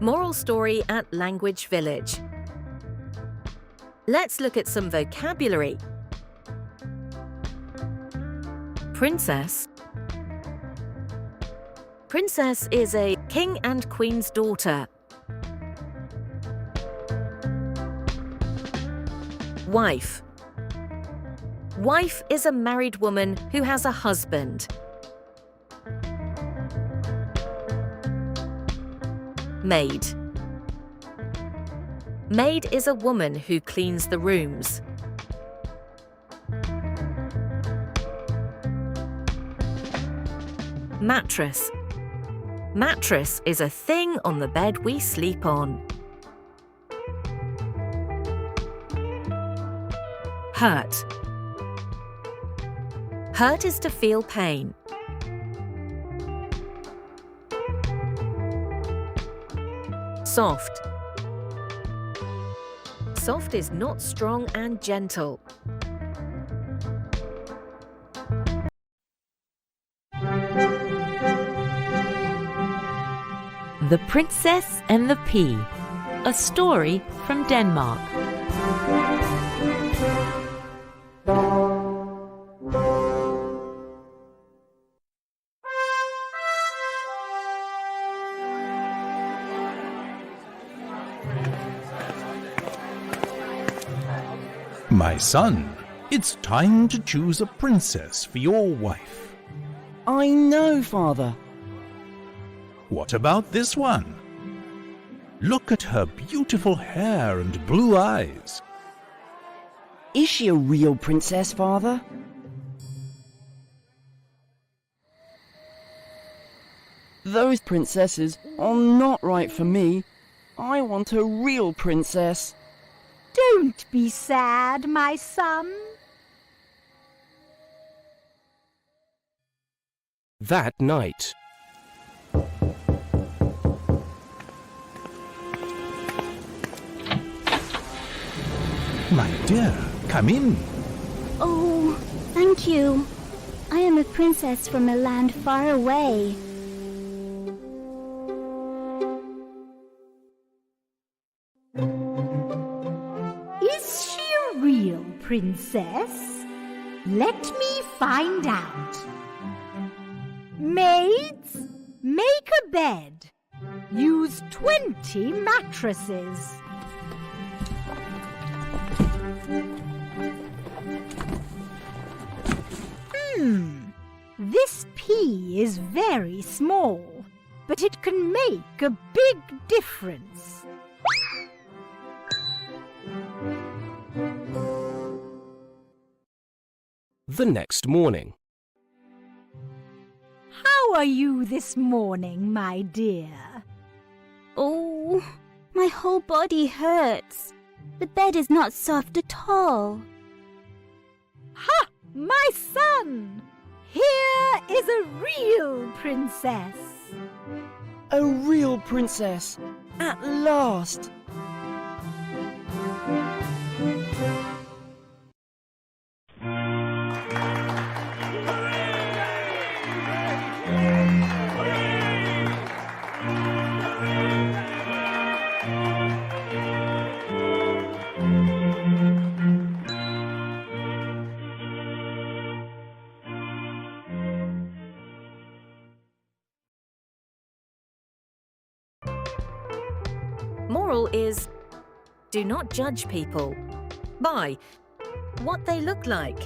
Moral story at Language Village. Let's look at some vocabulary. Princess. Princess is a king and queen's daughter. Wife. Wife is a married woman who has a husband. Maid. Maid is a woman who cleans the rooms. Mattress. Mattress is a thing on the bed we sleep on. Hurt. Hurt is to feel pain. Soft. Soft is not strong and gentle. The Princess and the Pea, a story from Denmark. My son, it's time to choose a princess for your wife. I know, Father. What about this one? Look at her beautiful hair and blue eyes. Is she a real princess, Father? Those princesses are not right for me. I want a real princess. Don't be sad, my son. That night. My dear, come in. Oh, thank you. I am a princess from a land far away. Is she a real princess? Let me find out. Maids, make a bed. Use 20 mattresses. This pea is very small, but it can make a big difference. The next morning. How are you this morning, my dear? Oh, my whole body hurts. The bed is not soft at all. Ha! My son! Here is a real princess. A real princess. At last. Moral is, do not judge people by what they look like,